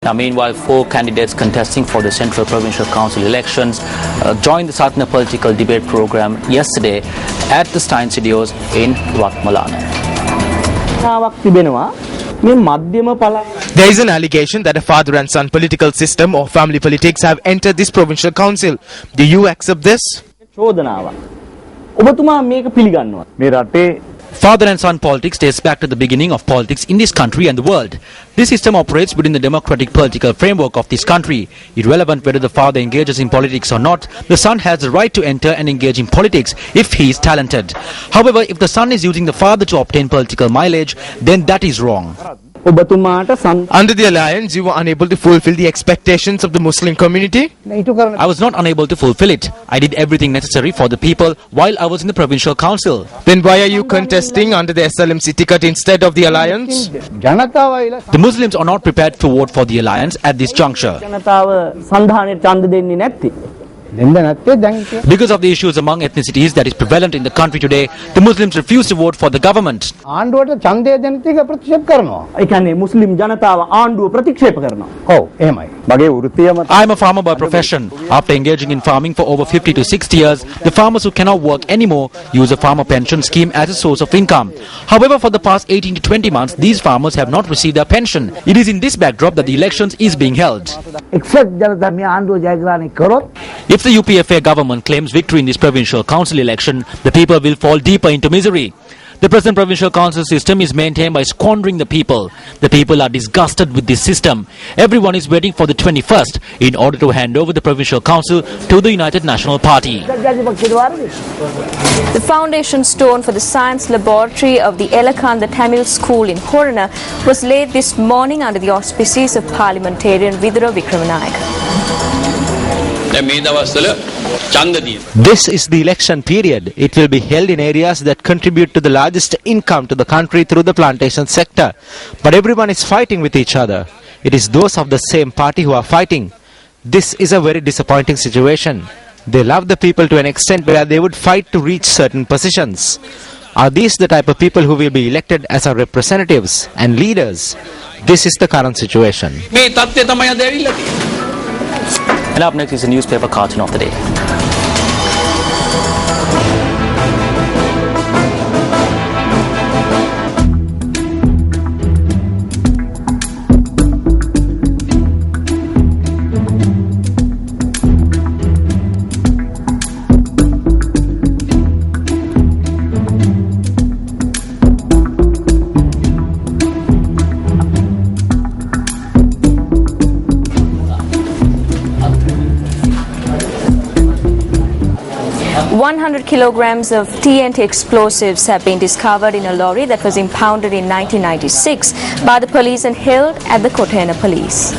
Now, meanwhile, 4 candidates contesting for the Central Provincial Council elections joined the Satna political debate program yesterday at the Stein Studios in Wat Malana. There is an allegation that a father and son political system or family politics have entered this provincial council. Do you accept this? Father and son politics dates back to the beginning of politics in this country and the world. This system operates within the democratic political framework of this country. Irrelevant whether the father engages in politics or not, the son has the right to enter and engage in politics if he is talented. However, if the son is using the father to obtain political mileage, then that is wrong. Under the alliance, you were unable to fulfill the expectations of the Muslim community? I was not unable to fulfill it. I did everything necessary for the people while I was in the provincial council. Then why are you contesting under the SLMC ticket instead of the alliance? The Muslims are not prepared to vote for the alliance at this juncture. Because of the issues among ethnicities that is prevalent in the country today, the Muslims refuse to vote for the government. I am a farmer by profession. After engaging in farming for over 50 to 60 years, the farmers who cannot work anymore use a farmer pension scheme as a source of income. However, for the past 18 to 20 months, these farmers have not received their pension. It is in this backdrop that the elections is being held. If the UPFA government claims victory in this provincial council election, the people will fall deeper into misery. The present provincial council system is maintained by squandering the people. The people are disgusted with this system. Everyone is waiting for the 21st in order to hand over the provincial council to the United National Party. The foundation stone for the science laboratory of the Elakanda Tamil School in Horana was laid this morning under the auspices of parliamentarian Vidura Wickramanayake. This is the election period. It will be held in areas that contribute to the largest income to the country through the plantation sector. But everyone is fighting with each other. It is those of the same party who are fighting. This is a very disappointing situation. They love the people to an extent where they would fight to reach certain positions. Are these the type of people who will be elected as our representatives and leaders? This is the current situation. And up next is the newspaper cartoon of the day. $100 kilograms of TNT explosives have been discovered in a lorry that was impounded in 1996 by the police and held at the Kotena police.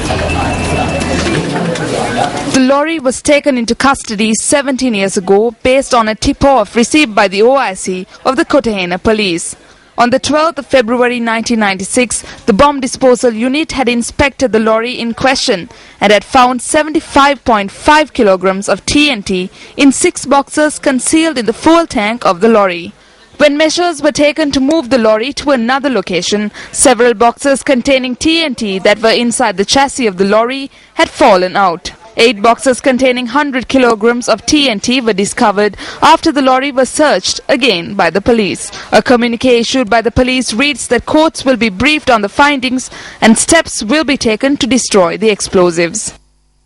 The lorry was taken into custody 17 years ago based on a tip-off received by the OIC of the Kotena police. On the 12th of February 1996, the bomb disposal unit had inspected the lorry in question and had found 75.5 kilograms of TNT in 6 boxes concealed in the fuel tank of the lorry. When measures were taken to move the lorry to another location, several boxes containing TNT that were inside the chassis of the lorry had fallen out. 8 boxes containing 100 kilograms of TNT were discovered after the lorry was searched again by the police. A communique issued by the police reads that courts will be briefed on the findings and steps will be taken to destroy the explosives.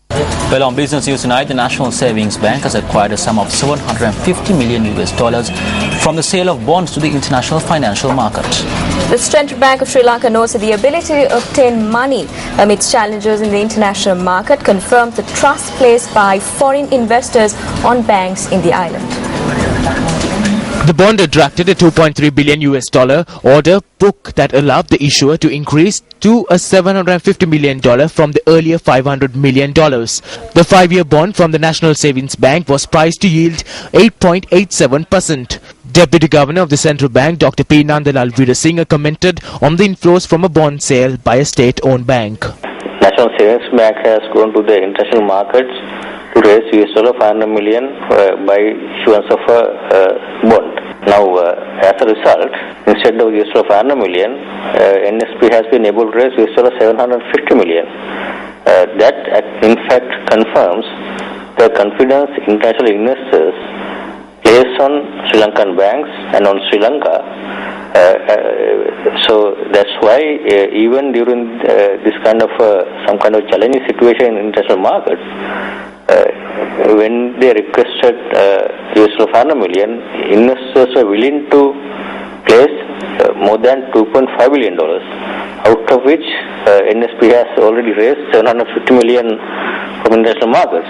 Well, on business news tonight, the National Savings Bank has acquired a sum of $750 million from the sale of bonds to the international financial market. The Central Bank of Sri Lanka knows that the ability to obtain money amidst challenges in the international market confirms the trust placed by foreign investors on banks in the island. The bond attracted a $2.3 billion order book that allowed the issuer to increase to a $750 million from the earlier $500 million. The 5-year bond from the National Savings Bank was priced to yield 8.87%. Deputy Governor of the Central Bank, Dr. P. Nandalal Veerasinghe, commented on the inflows from a bond sale by a state-owned bank. National Savings Bank has gone to the international markets to raise $500 million by issuance of a bond. Now, as a result, instead of $500 million, NSB has been able to raise $750 million. confirms the confidence international investors place on Sri Lankan banks and on Sri Lanka. So that's why even during this kind of some kind of challenging situation in international markets, when they requested $500 million, investors were willing to place more than $2.5 billion, out of which NSP has already raised $750 million from international markets.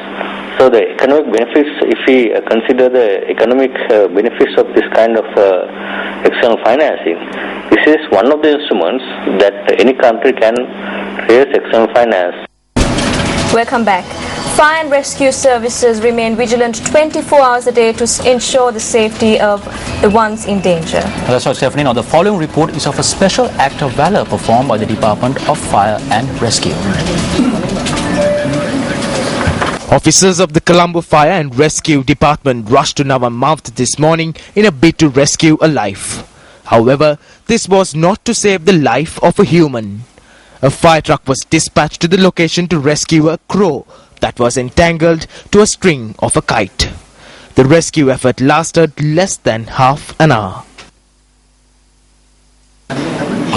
So the economic benefits, if we consider the economic benefits of this kind of external financing, this is one of the instruments that any country can raise external finance. Welcome back. Fire and rescue services remain vigilant 24 hours a day to ensure the safety of the ones in danger. That's right, Stephanie. Now, the following report is of a special act of valor performed by the Department of Fire and Rescue. Officers of the Colombo Fire and Rescue Department rushed to Nava Mouth this morning in a bid to rescue a life. However, this was not to save the life of a human. A fire truck was dispatched to the location to rescue a crow that was entangled to a string of a kite. The rescue effort lasted less than half an hour.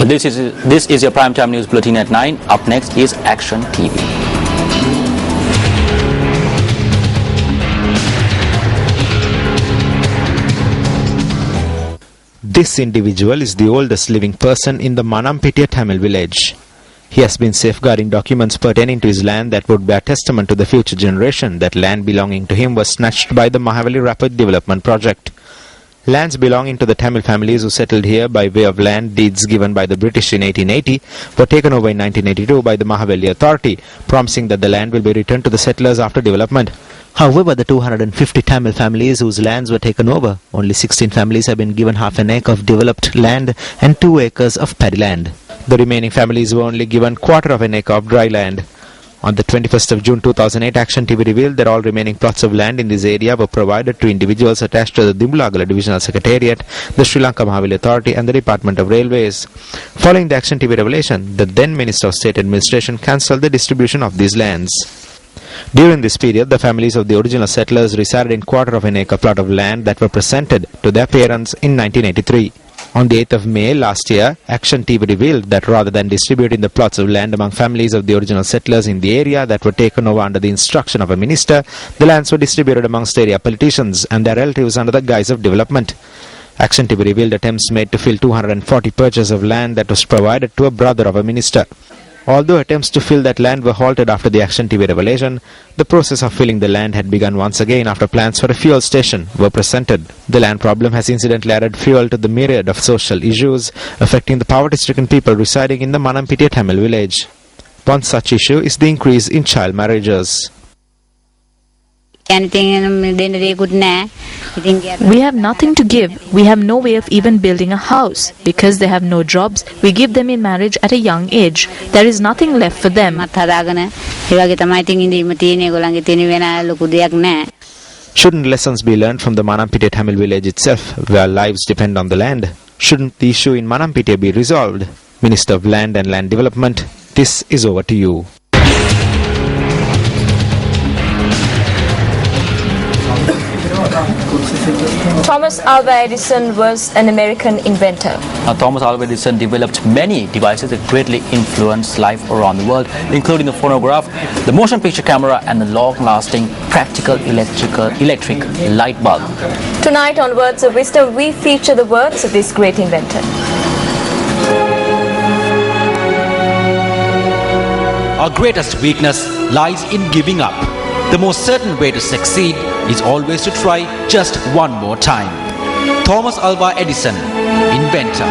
This is your Primetime News Bulletin at 9. Up next is Action TV. This individual is the oldest living person in the Manampitiya Tamil village. He has been safeguarding documents pertaining to his land that would bear testament to the future generation that land belonging to him was snatched by the Mahavali Rapid Development Project. Lands belonging to the Tamil families who settled here by way of land deeds given by the British in 1880 were taken over in 1982 by the Mahavali Authority, promising that the land will be returned to the settlers after development. However, the 250 Tamil families whose lands were taken over, only 16 families have been given half an acre of developed land and 2 acres of paddy land. The remaining families were only given quarter of an acre of dry land. On the 21st of June 2008, Action TV revealed that all remaining plots of land in this area were provided to individuals attached to the Dimbulagala Divisional Secretariat, the Sri Lanka Mahavali Authority and the Department of Railways. Following the Action TV revelation, the then Minister of State Administration cancelled the distribution of these lands. During this period, the families of the original settlers resided in quarter of an acre plot of land that were presented to their parents in 1983. On the 8th of May last year, Action TV revealed that rather than distributing the plots of land among families of the original settlers in the area that were taken over under the instruction of a minister, the lands were distributed amongst area politicians and their relatives under the guise of development. Action TV revealed attempts made to fill 240 purchases of land that was provided to a brother of a minister. Although attempts to fill that land were halted after the Action TV revelation, the process of filling the land had begun once again after plans for a fuel station were presented. The land problem has incidentally added fuel to the myriad of social issues affecting the poverty-stricken people residing in the Manampitiya Tamil village. One such issue is the increase in child marriages. We have nothing to give. We have no way of even building a house. Because they have no jobs, we give them in marriage at a young age. There is nothing left for them. Shouldn't lessons be learned from the Manampitiya Tamil village itself, where lives depend on the land? Shouldn't the issue in Manampitiya be resolved? Minister of Land and Land Development, this is over to you. Thomas Alva Edison was an American inventor. Now, Thomas Alva Edison developed many devices that greatly influenced life around the world, including the phonograph, the motion picture camera, and the long-lasting practical electric light bulb. Tonight on Words of Wisdom, we feature the words of this great inventor. Our greatest weakness lies in giving up. The most certain way to succeed is always to try just one more time. Thomas Alva Edison, inventor.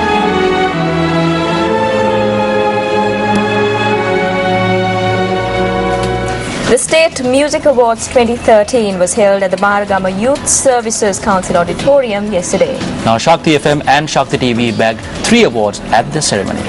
The State Music Awards 2013 was held at the Maharagama Youth Services Council Auditorium yesterday. Now, Shakti FM and Shakti TV bagged 3 awards at the ceremony.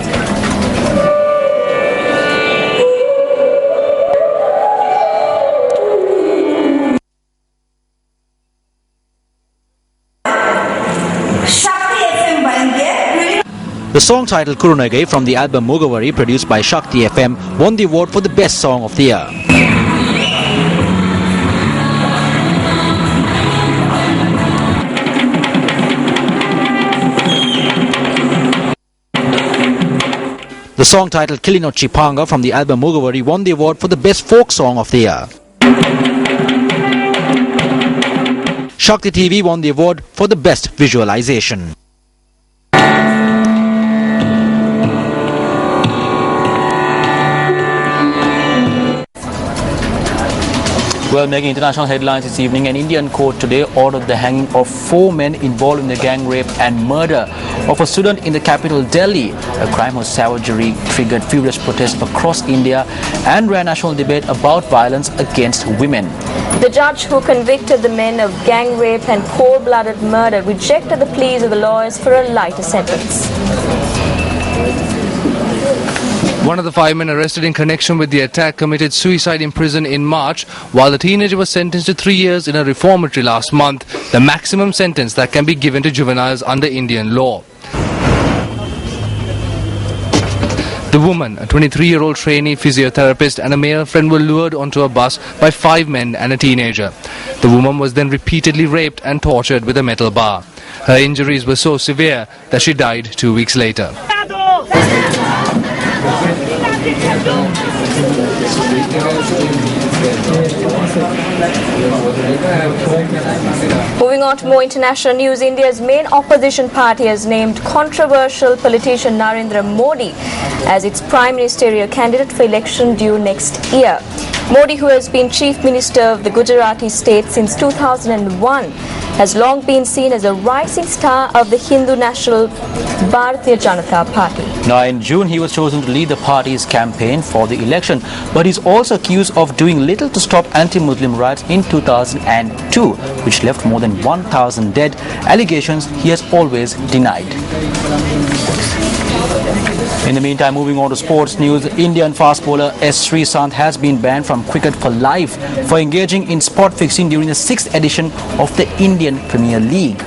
The song titled Kurunage from the album Mugavari, produced by Shakti FM, won the award for the best song of the year. The song titled Kilino Chipanga from the album Mugavari won the award for the best folk song of the year. Shakti TV won the award for the best visualization. Well, making international headlines this evening, an Indian court today ordered the hanging of 4 men involved in the gang rape and murder of a student in the capital Delhi. A crime of savagery triggered furious protests across India and ran national debate about violence against women. The judge who convicted the men of gang rape and cold-blooded murder rejected the pleas of the lawyers for a lighter sentence. One of the 5 men arrested in connection with the attack committed suicide in prison in March, while the teenager was sentenced to 3 years in a reformatory last month, the maximum sentence that can be given to juveniles under Indian law. The woman, a 23-year-old trainee physiotherapist, and a male friend were lured onto a bus by 5 men and a teenager. The woman was then repeatedly raped and tortured with a metal bar. Her injuries were so severe that she died 2 weeks later. Moving on to more international news, India's main opposition party has named controversial politician Narendra Modi as its prime ministerial candidate for election due next year. Modi, who has been chief minister of the Gujarati state since 2001, has long been seen as a rising star of the Hindu National Bharatiya Janata Party. Now, in June, he was chosen to lead the party's campaign for the election, but he's also accused of doing little to stop anti-Muslim riots in 2002, which left more than 1,000 dead, allegations he has always denied. In the meantime, moving on to sports news, Indian fast bowler S. Sreesanth has been banned from cricket for life for engaging in spot fixing during the 6th edition of the Indian Premier League.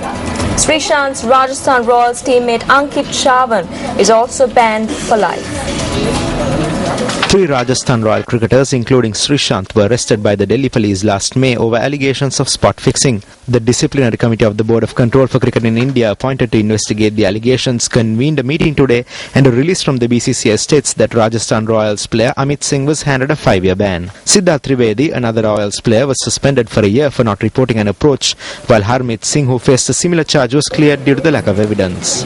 Sreesanth's Rajasthan Royals teammate Ankit Chavan is also banned for life. 3 Rajasthan Royal cricketers, including Sreesanth, were arrested by the Delhi police last May over allegations of spot fixing. The disciplinary committee of the Board of Control for Cricket in India, appointed to investigate the allegations, convened a meeting today, and a release from the BCCI states that Rajasthan Royals player Amit Singh was handed a 5-year ban. Siddharth Trivedi, another Royals player, was suspended for a year for not reporting an approach, while Harmeet Singh, who faced a similar charge, was cleared due to the lack of evidence.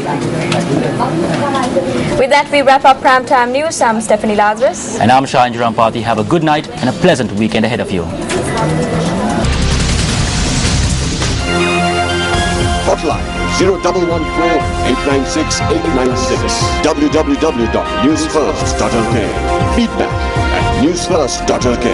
With that, we wrap up Primetime News. I'm Stephanie Lazarus. And I'm Shahin Jurampati. Have a good night and a pleasant weekend ahead of you. Hotline 0114-896-896. www.newsfirst.lk. Feedback at newsfirst.lk.